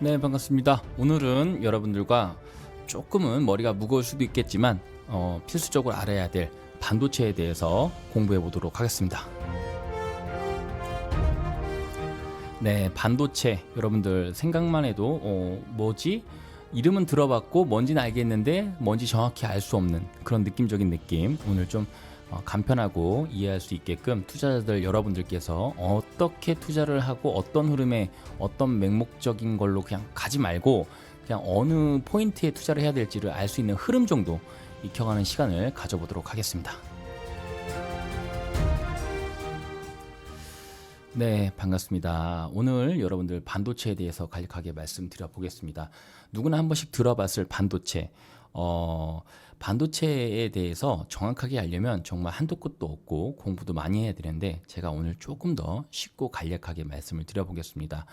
네, 반갑습니다. 오늘은 여러분들과 조금은 머리가 무거울 수도 있겠지만 필수적으로 알아야 될 반도체에 대해서 공부해 보도록 하겠습니다. 네, 반도체 여러분들 생각만 해도 뭐지? 이름은 들어봤고 뭔지는 알겠는데 뭔지 정확히 알 수 없는 그런 느낌적인 느낌. 오늘 좀 간편하고 이해할 수 있게끔 투자자들 여러분들께서 어떻게 투자를 하고 어떤 흐름에 어떤 맹목적인 걸로 그냥 가지 말고 그냥 어느 포인트에 투자를 해야 될지를 알 수 있는 흐름 정도 익혀가는 시간을 가져보도록 하겠습니다. 네, 반갑습니다. 오늘 여러분들 반도체에 대해서 간략하게 말씀드려 보겠습니다. 누구나 한 번씩 들어봤을 반도체. 반도체에 대해서 정확하게 알려면 정말 한도 끝도 없고 공부도 많이 해야 되는데 제가 오늘 조금 더 쉽고 간략하게 말씀을 드려보겠습니다.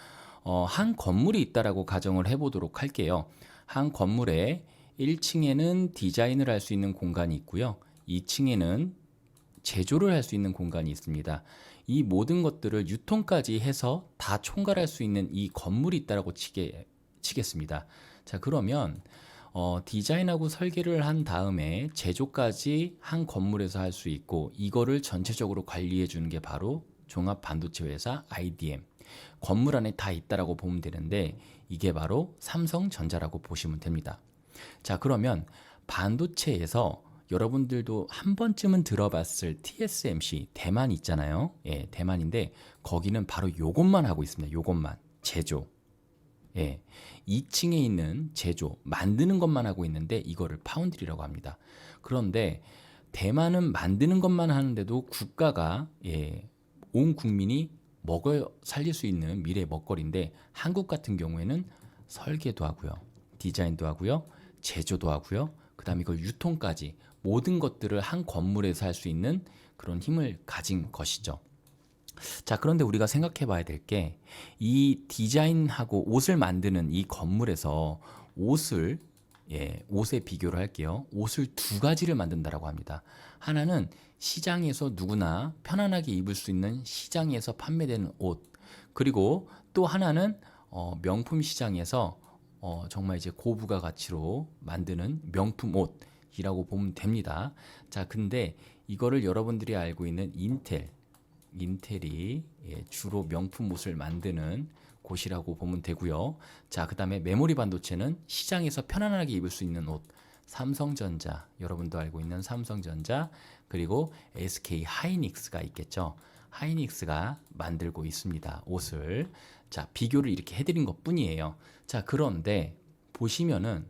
한 건물이 있다라고 가정을 해보도록 할게요. 한 건물에 1층에는 디자인을 할 수 있는 공간이 있고요. 2층에는 제조를 할 수 있는 공간이 있습니다. 이 모든 것들을 유통까지 해서 다 총괄할 수 있는 이 건물이 있다라고 치겠습니다. 자, 그러면 디자인하고 설계를 한 다음에 제조까지 한 건물에서 할 수 있고 이거를 전체적으로 관리해 주는 게 바로 종합 반도체 회사 IDM. 건물 안에 다 있다라고 보면 되는데 이게 바로 삼성전자라고 보시면 됩니다. 자, 그러면 반도체에서 여러분들도 한 번쯤은 들어봤을 TSMC 대만 있잖아요. 예, 대만인데 거기는 바로 요것만 하고 있습니다. 요것만 제조. 예, 2층에 있는 제조 만드는 것만 하고 있는데 이거를 파운드리라고 합니다. 그런데 대만은 만드는 것만 하는데도 국가가 온 국민이 먹어 살릴 수 있는 미래 먹거리인데 한국 같은 경우에는 설계도 하고요, 디자인도 하고요, 제조도 하고요. 그다음에 이걸 유통까지 모든 것들을 한 건물에서 할 수 있는 그런 힘을 가진 것이죠. 자, 그런데 우리가 생각해 봐야 될 게 이 디자인하고 옷을 만드는 이 건물에서 옷에 비교를 할게요. 옷을 두 가지를 만든다라고 합니다. 하나는 시장에서 누구나 편안하게 입을 수 있는 시장에서 판매되는 옷. 그리고 또 하나는 명품 시장에서 정말 이제 고부가 가치로 만드는 명품 옷이라고 보면 됩니다. 자, 근데 이거를 여러분들이 알고 있는 인텔이 주로 명품 옷을 만드는 곳이라고 보면 되고요. 자, 그다음에 메모리 반도체는 시장에서 편안하게 입을 수 있는 옷. 삼성전자, 여러분도 알고 있는 삼성전자, 그리고 SK 하이닉스가 있겠죠. 하이닉스가 만들고 있습니다. 옷을. 자, 비교를 이렇게 해드린 것 뿐이에요. 자, 그런데 보시면은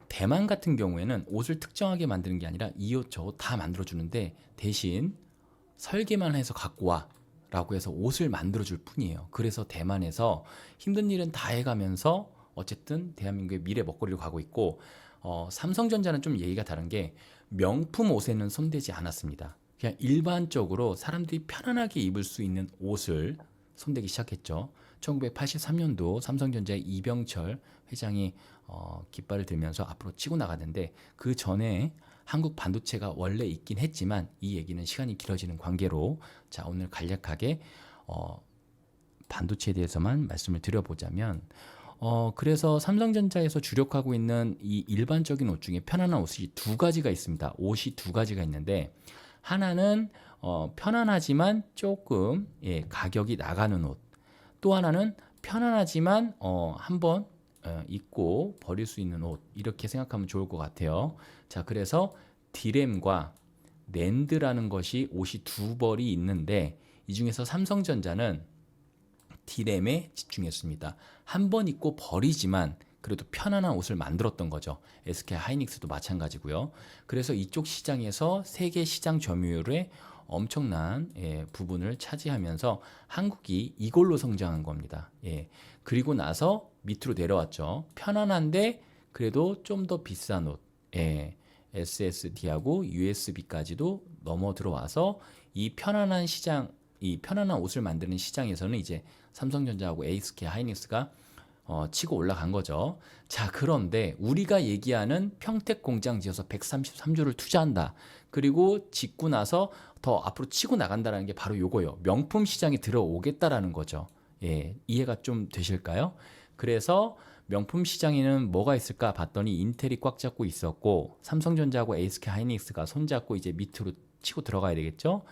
대만 같은 경우에는 옷을 특정하게 만드는 게 아니라 이 옷 저 옷 다 만들어주는데 대신 설계만 해서 갖고 와 라고 해서 옷을 만들어줄 뿐이에요. 그래서 대만에서 힘든 일은 다 해가면서 어쨌든 대한민국의 미래 먹거리로 가고 있고 삼성전자는 좀 얘기가 다른 게 명품 옷에는 손대지 않았습니다. 그냥 일반적으로 사람들이 편안하게 입을 수 있는 옷을 손대기 시작했죠. 1983년도 삼성전자의 이병철 회장이 깃발을 들면서 앞으로 치고 나갔는데 그 전에 한국 반도체가 원래 있긴 했지만 이 얘기는 시간이 길어지는 관계로 자, 오늘 간략하게 반도체에 대해서만 말씀을 드려보자면 그래서 삼성전자에서 주력하고 있는 이 일반적인 옷 중에 편안한 옷이 두 가지가 있습니다. 옷이 두 가지가 있는데 하나는 편안하지만 조금 가격이 나가는 옷. 또 하나는 편안하지만 한번 입고 버릴 수 있는 옷, 이렇게 생각하면 좋을 것 같아요. 자, 그래서 디램과 낸드라는 것이 옷이 두 벌이 있는데 이 중에서 삼성전자는 디램에 집중했습니다. 한 번 입고 버리지만 그래도 편안한 옷을 만들었던 거죠. SK 하이닉스도 마찬가지고요. 그래서 이쪽 시장에서 세계 시장 점유율의 엄청난 부분을 차지하면서 한국이 이걸로 성장한 겁니다. 그리고 나서 밑으로 내려왔죠. 편안한데 그래도 좀 더 비싼 옷. SSD하고 USB까지도 넘어 들어와서 이 편안한 시장, 이 편안한 옷을 만드는 시장에서는 이제 삼성전자하고 SK 하이닉스가 치고 올라간 거죠. 자, 그런데 우리가 얘기하는 평택 공장 지어서 133조를 투자한다. 그리고 짓고 나서 더 앞으로 치고 나간다는 게 바로 요거예요. 명품 시장에 들어오겠다라는 거죠. 예, 이해가 좀 되실까요? 그래서 명품 시장에는 뭐가 있을까 봤더니 인텔이 꽉 잡고 있었고 삼성전자하고 SK 하이닉스가 손잡고 이제 밑으로 치고 들어가야 되겠죠?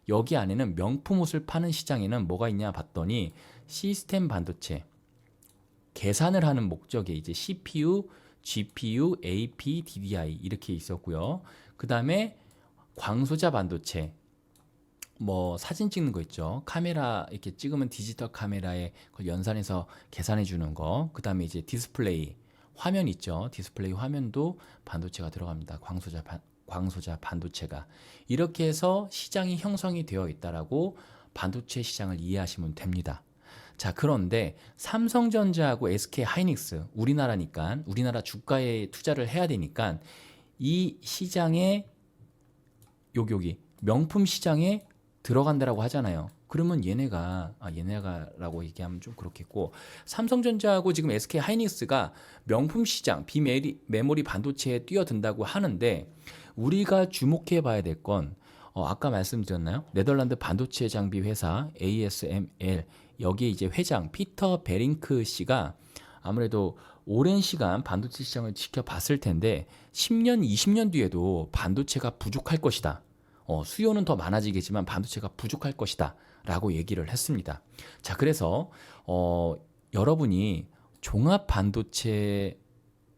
여기 안에는 명품 옷을 파는 시장에는 뭐가 있냐 봤더니 시스템 반도체, 계산을 하는 목적에 이제 CPU, GPU, AP, DDI 이렇게 있었고요. 그 다음에 광소자 반도체, 뭐 사진 찍는 거 있죠. 카메라 이렇게 찍으면 디지털 카메라에 그걸 연산해서 계산해 주는 거. 그다음에 이제 디스플레이 화면 있죠. 디스플레이 화면도 반도체가 들어갑니다. 광소자 반도체가 이렇게 해서 시장이 형성이 되어 있다라고 반도체 시장을 이해하시면 됩니다. 자, 그런데 삼성전자하고 SK 하이닉스 우리나라니까 우리나라 주가에 투자를 해야 되니까 이 시장에 여기 명품 시장에 들어간다라고 하잖아요. 그러면 얘네가라고 얘기하면 좀 그렇겠고 삼성전자하고 지금 SK 하이닉스가 명품 시장 비메모리 반도체에 뛰어든다고 하는데 우리가 주목해 봐야 될 건 아까 말씀드렸나요? 네덜란드 반도체 장비 회사 ASML 여기에 이제 회장 피터 베링크 씨가 아무래도 오랜 시간 반도체 시장을 지켜봤을 텐데 10년, 20년 뒤에도 반도체가 부족할 것이다. 수요는 더 많아지겠지만 반도체가 부족할 것이다 라고 얘기를 했습니다. 자, 그래서 여러분이 종합 반도체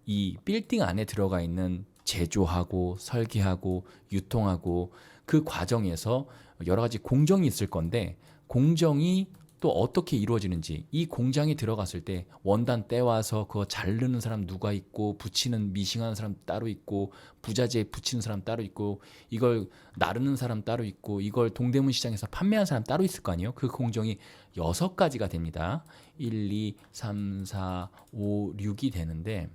이 빌딩 안에 들어가 있는 제조하고 설계하고 유통하고 그 과정에서 여러 가지 공정이 있을 건데 공정이 또 어떻게 이루어지는지 이 공장에 들어갔을 때 원단 떼와서 그거 자르는 사람 누가 있고 붙이는 미싱하는 사람 따로 있고 부자재 붙이는 사람 따로 있고 이걸 나르는 사람 따로 있고 이걸 동대문 시장에서 판매하는 사람 따로 있을 거 아니에요. 그 공정이 6가지가 됩니다. 1, 2, 3, 4, 5, 6이 되는데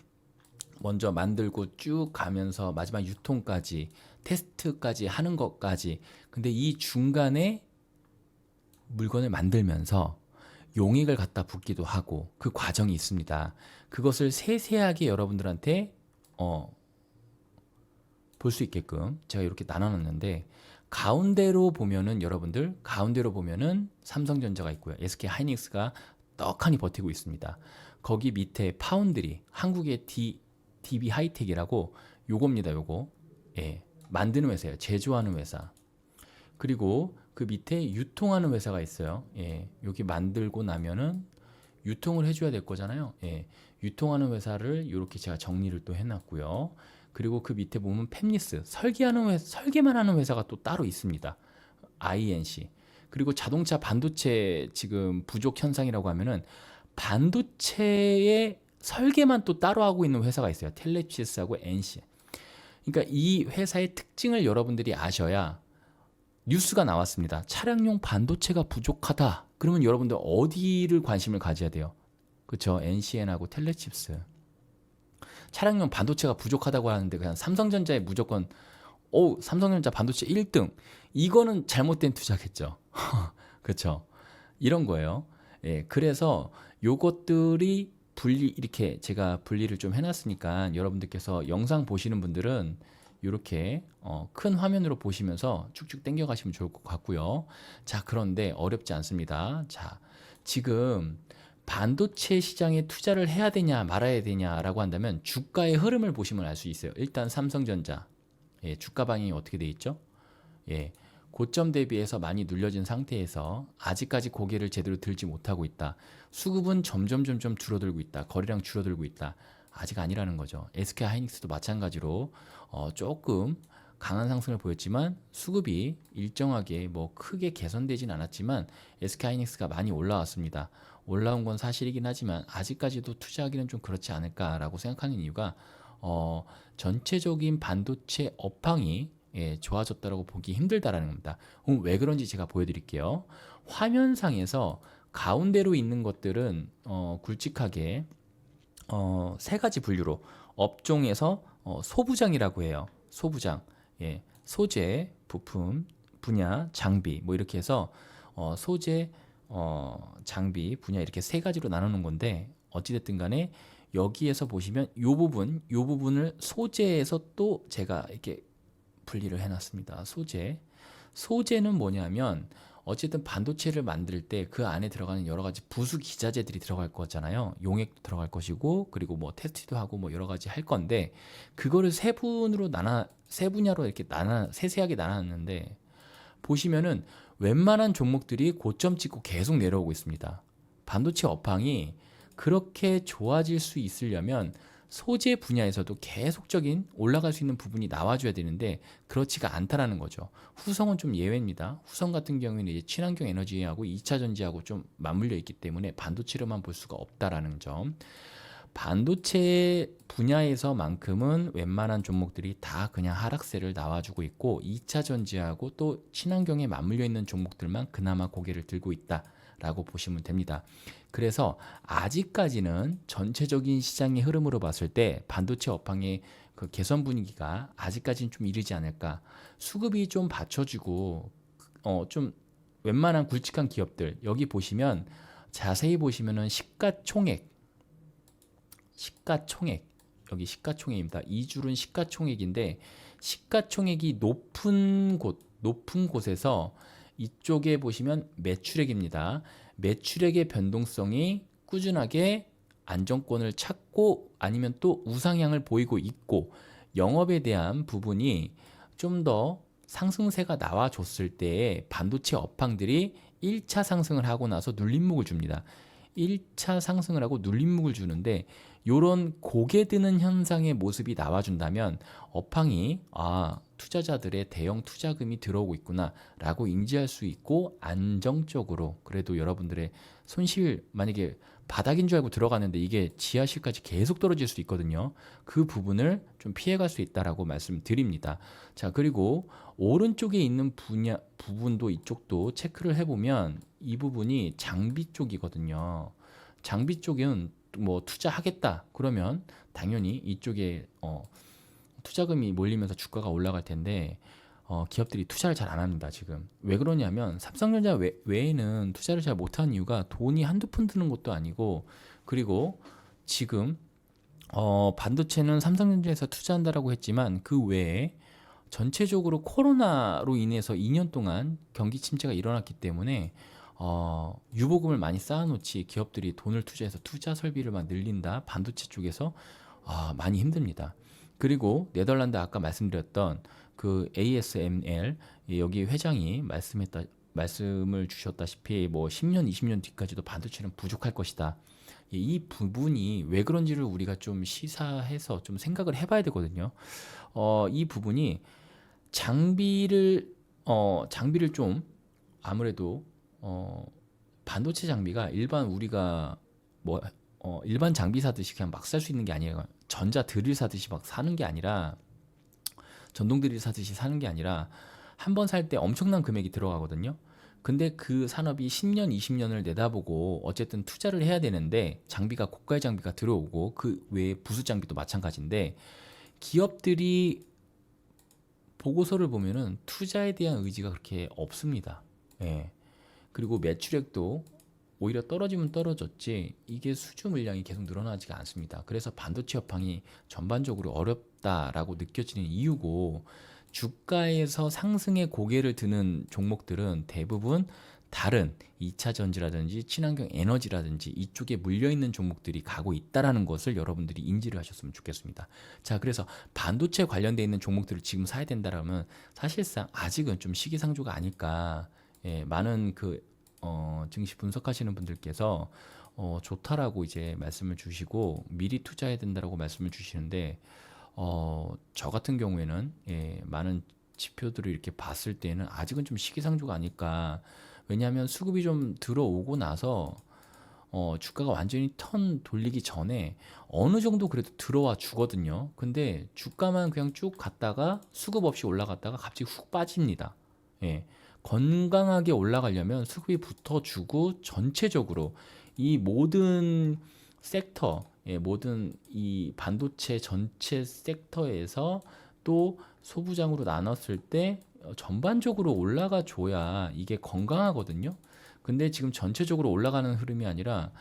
먼저 만들고 쭉 가면서 마지막 유통까지 테스트까지 하는 것까지 근데 이 중간에 물건을 만들면서 용액을 갖다 붓기도 하고 그 과정이 있습니다. 그것을 세세하게 여러분들한테 볼 수 있게끔 제가 이렇게 나눠놨는데 가운데로 보면은 여러분들 가운데로 보면은 삼성전자가 있고요. SK 하이닉스가 떡하니 버티고 있습니다. 거기 밑에 파운드리 한국의 DB 하이텍이라고 요겁니다. 요거 예, 만드는 회사예요. 제조하는 회사. 그리고 그 밑에 유통하는 회사가 있어요. 예, 여기 만들고 나면은 유통을 해줘야 될 거잖아요. 예, 유통하는 회사를 이렇게 제가 정리를 또 해놨고요. 그리고 그 밑에 보면 팹리스 설계만 하는 회사가 또 따로 있습니다. INC. 그리고 자동차 반도체 지금 부족 현상이라고 하면은 반도체의 설계만 또 따로 하고 있는 회사가 있어요. 텔레시스하고 NC. 그러니까 이 회사의 특징을 여러분들이 아셔야 뉴스가 나왔습니다. 차량용 반도체가 부족하다. 그러면 여러분들 어디를 관심을 가져야 돼요? 그렇죠? NCN하고 텔레칩스. 차량용 반도체가 부족하다고 하는데 그냥 삼성전자에 무조건 삼성전자 반도체 1등. 이거는 잘못된 투자겠죠. 그렇죠? 이런 거예요. 예, 그래서 요것들이 이렇게 제가 분리를 좀 해놨으니까 여러분들께서 영상 보시는 분들은 이렇게 큰 화면으로 보시면서 쭉쭉 당겨 가시면 좋을 것 같고요. 자, 그런데 어렵지 않습니다. 자, 지금 반도체 시장에 투자를 해야 되냐 말아야 되냐라고 한다면 주가의 흐름을 보시면 알 수 있어요. 일단 삼성전자 예, 주가 방향이 어떻게 돼 있죠? 예, 고점 대비해서 많이 눌려진 상태에서 아직까지 고개를 제대로 들지 못하고 있다. 수급은 점점 줄어들고 있다. 거래량 줄어들고 있다. 아직 아니라는 거죠. SK 하이닉스도 마찬가지로 조금 강한 상승을 보였지만 수급이 일정하게 뭐 크게 개선되진 않았지만 SK 하이닉스가 많이 올라왔습니다. 올라온 건 사실이긴 하지만 아직까지도 투자하기는 좀 그렇지 않을까라고 생각하는 이유가 전체적인 반도체 업황이 좋아졌다라고 보기 힘들다라는 겁니다. 왜 그런지 제가 보여드릴게요. 화면상에서 가운데로 있는 것들은 굵직하게 3가지 분류로 업종에서 소부장이라고 해요. 소부장, 예, 소재, 부품, 분야, 장비 뭐 이렇게 해서 소재, 장비, 분야 이렇게 3가지로 나누는 건데 어찌됐든 간에 여기에서 보시면 요 부분을 소재에서 또 제가 이렇게 분리를 해놨습니다. 소재는 뭐냐면 어쨌든 반도체를 만들 때 그 안에 들어가는 여러 가지 부수 기자재들이 들어갈 거잖아요. 용액도 들어갈 것이고, 그리고 뭐 테스트도 하고 뭐 여러 가지 할 건데, 그거를 세 분야로 이렇게 세세하게 나눴는데, 보시면은 웬만한 종목들이 고점 찍고 계속 내려오고 있습니다. 반도체 업황이 그렇게 좋아질 수 있으려면 소재 분야에서도 계속적인 올라갈 수 있는 부분이 나와줘야 되는데 그렇지가 않다라는 거죠. 후성은 좀 예외입니다. 후성 같은 경우에는 이제 친환경 에너지하고 2차 전지하고 좀 맞물려 있기 때문에 반도체로만 볼 수가 없다라는 점. 반도체 분야에서만큼은 웬만한 종목들이 다 그냥 하락세를 나와주고 있고 2차 전지하고 또 친환경에 맞물려 있는 종목들만 그나마 고개를 들고 있다라고 보시면 됩니다. 그래서 아직까지는 전체적인 시장의 흐름으로 봤을 때 반도체 업황의 그 개선 분위기가 아직까지는 좀 이르지 않을까. 수급이 좀 받쳐주고 좀 웬만한 굵직한 기업들 여기 보시면 자세히 보시면은 시가총액 여기 시가총액입니다. 이 줄은 시가총액인데 시가총액이 높은 곳에서 이쪽에 보시면 매출액입니다. 매출액의 변동성이 꾸준하게 안정권을 찾고 아니면 또 우상향을 보이고 있고 영업에 대한 부분이 좀 더 상승세가 나와줬을 때에 반도체 업황들이 1차 상승을 하고 나서 눌림목을 줍니다. 1차 상승을 하고 눌림목을 주는데 이런 고개 드는 현상의 모습이 나와준다면 업황이 투자자들의 대형 투자금이 들어오고 있구나 라고 인지할 수 있고 안정적으로 그래도 여러분들의 손실 만약에 바닥인 줄 알고 들어가는데 이게 지하실까지 계속 떨어질 수 있거든요. 그 부분을 좀 피해갈 수 있다라고 말씀드립니다. 자, 그리고 오른쪽에 있는 부분도 이쪽도 체크를 해보면 이 부분이 장비 쪽이거든요. 장비 쪽은 뭐 투자하겠다 그러면 당연히 이쪽에 투자금이 몰리면서 주가가 올라갈 텐데 기업들이 투자를 잘 안 합니다. 지금 왜 그러냐면 삼성전자 외에는 투자를 잘 못하는 이유가 돈이 한두 푼 드는 것도 아니고 그리고 지금 반도체는 삼성전자에서 투자한다라고 했지만 그 외에 전체적으로 코로나로 인해서 2년 동안 경기 침체가 일어났기 때문에 유보금을 많이 쌓아놓지 기업들이 돈을 투자해서 투자 설비를 막 늘린다 반도체 쪽에서 많이 힘듭니다. 그리고 네덜란드 아까 말씀드렸던 그 ASML 여기 회장이 말씀을 주셨다시피 뭐 10년 20년 뒤까지도 반도체는 부족할 것이다. 이 부분이 왜 그런지를 우리가 좀 시사해서 좀 생각을 해봐야 되거든요. 이 부분이 장비를 좀 아무래도 반도체 장비가 일반 우리가 뭐 일반 장비 사듯이 그냥 막 살 수 있는 게 아니에요. 전자 드릴 사듯이 막 사는 게 아니라 전동 드릴 사듯이 사는 게 아니라 한 번 살 때 엄청난 금액이 들어가거든요. 근데 그 산업이 10년, 20년을 내다보고 어쨌든 투자를 해야 되는데 장비가 고가의 장비가 들어오고 그 외에 부수 장비도 마찬가지인데 기업들이 보고서를 보면은 투자에 대한 의지가 그렇게 없습니다. 예. 그리고 매출액도 오히려 떨어지면 떨어졌지 이게 수주 물량이 계속 늘어나지가 않습니다. 그래서 반도체 업황이 전반적으로 어렵다라고 느껴지는 이유고 주가에서 상승의 고개를 드는 종목들은 대부분 다른 2차 전지라든지 친환경 에너지라든지 이쪽에 물려있는 종목들이 가고 있다라는 것을 여러분들이 인지를 하셨으면 좋겠습니다. 자, 그래서 반도체 관련되어 있는 종목들을 지금 사야 된다라면 사실상 아직은 좀 시기상조가 아닐까. 예, 많은 증시 분석하시는 분들께서 좋다라고 이제 말씀을 주시고 미리 투자해야 된다라고 말씀을 주시는데 저 같은 경우에는 많은 지표들을 이렇게 봤을 때는 아직은 좀 시기상조가 아닐까. 왜냐하면 수급이 좀 들어오고 나서 주가가 완전히 턴 돌리기 전에 어느 정도 그래도 들어와 주거든요. 근데 주가만 그냥 쭉 갔다가 수급 없이 올라갔다가 갑자기 훅 빠집니다. 예. 건강하게 올라가려면 수급이 붙어주고 전체적으로 이 모든 섹터, 모든 이 반도체 전체 섹터에서 또 소부장으로 나눴을 때 전반적으로 올라가 줘야 이게 건강하거든요. 근데 지금 전체적으로 올라가는 흐름이 아니라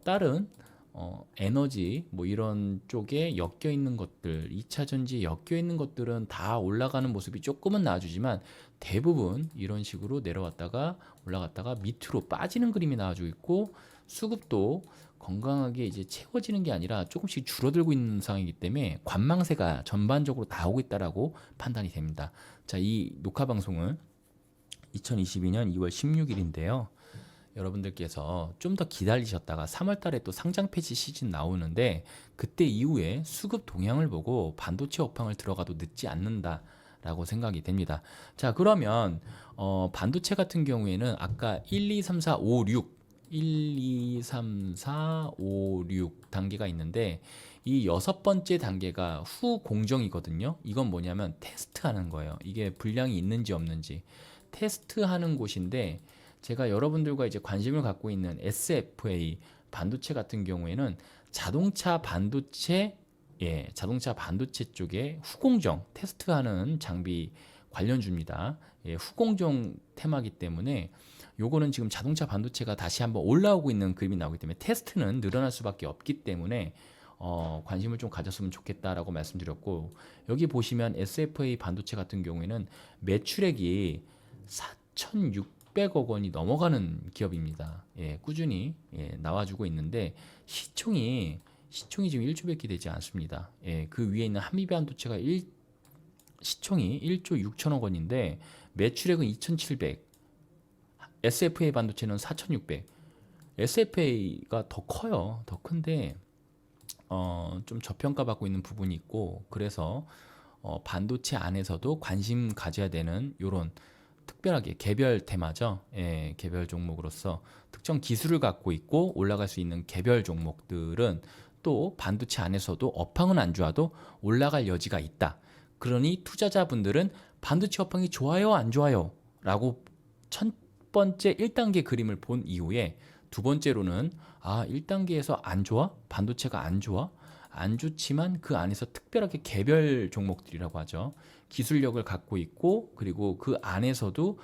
다른 에너지 뭐 이런 쪽에 엮여 있는 것들, 2차 전지에 엮여 있는 것들은 다 올라가는 모습이 조금은 나와주지만 대부분 이런 식으로 내려왔다가 올라갔다가 밑으로 빠지는 그림이 나와주고 있고, 수급도 건강하게 이제 채워지는 게 아니라 조금씩 줄어들고 있는 상황이기 때문에 관망세가 전반적으로 나오고 있다라고 판단이 됩니다. 자, 이 녹화 방송은 2022년 2월 16일인데요. 여러분들께서 좀 더 기다리셨다가 3월 달에 또 상장 폐지 시즌 나오는데, 그때 이후에 수급 동향을 보고 반도체 업황을 들어가도 늦지 않는다라고 생각이 됩니다. 자, 그러면 반도체 같은 경우에는 아까 1, 2, 3, 4, 5, 6 1, 2, 3, 4, 5, 6 단계가 있는데, 이 6번째 단계가 후 공정이거든요. 이건 뭐냐면 테스트하는 거예요. 이게 불량이 있는지 없는지 테스트하는 곳인데, 제가 여러분들과 이제 관심을 갖고 있는 SFA 반도체 같은 경우에는 자동차 반도체 쪽에 후공정 테스트하는 장비 관련주입니다. 후공정 테마기 때문에 요거는 지금 자동차 반도체가 다시 한번 올라오고 있는 그림이 나오기 때문에 테스트는 늘어날 수밖에 없기 때문에 관심을 좀 가졌으면 좋겠다라고 말씀드렸고, 여기 보시면 SFA 반도체 같은 경우에는 매출액이 4,600억 원이 넘어가는 기업입니다. 꾸준히 나와주고 있는데 시총이 지금 1조밖에 되지 않습니다. 그 위에 있는 한미반도체가 시총이 1조 6천억 원인데 매출액은 2,700, SFA 반도체는 4,600. SFA가 더 커요. 더 큰데 좀 저평가받고 있는 부분이 있고, 그래서 반도체 안에서도 관심 가져야 되는 요런 특별하게 개별 테마죠. 개별 종목으로서 특정 기술을 갖고 있고 올라갈 수 있는 개별 종목들은 또 반도체 안에서도 업황은 안 좋아도 올라갈 여지가 있다. 그러니 투자자분들은 반도체 업황이 좋아요, 안 좋아요? 라고 첫 번째 1단계 그림을 본 이후에 두 번째로는 1단계에서 안 좋아? 반도체가 안 좋아? 안 좋지만 그 안에서 특별하게 개별 종목들이라고 하죠. 기술력을 갖고 있고, 그리고 그 안에서도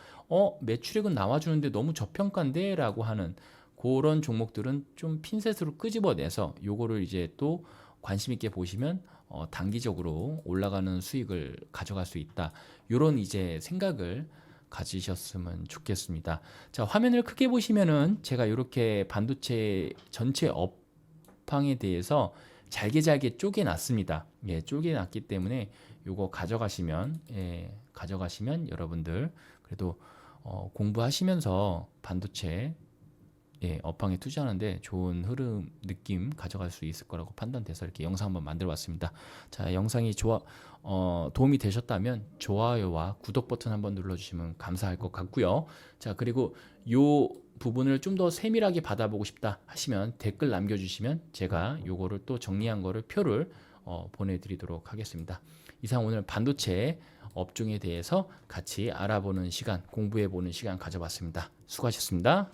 매출액은 나와주는데 너무 저평가인데 라고 하는 그런 종목들은 좀 핀셋으로 끄집어내서 요거를 이제 또 관심 있게 보시면 단기적으로 올라가는 수익을 가져갈 수 있다. 요런 이제 생각을 가지셨으면 좋겠습니다. 자, 화면을 크게 보시면은 제가 이렇게 반도체 전체 업황에 대해서 잘게 쪼개놨습니다. 쪼개놨기 때문에 요거 가져가시면 여러분들 그래도 공부하시면서 반도체 업황에 투자하는데 좋은 흐름 느낌 가져갈 수 있을 거라고 판단돼서 이렇게 영상 한번 만들어 봤습니다. 자, 영상이 도움이 되셨다면 좋아요와 구독 버튼 한번 눌러주시면 감사할 것 같고요. 자, 그리고 요 부분을 좀 더 세밀하게 받아보고 싶다 하시면 댓글 남겨주시면 제가 요거를 또 정리한 거를 표를 보내드리도록 하겠습니다. 이상 오늘 반도체 업종에 대해서 같이 알아보는 시간, 공부해보는 시간 가져봤습니다. 수고하셨습니다.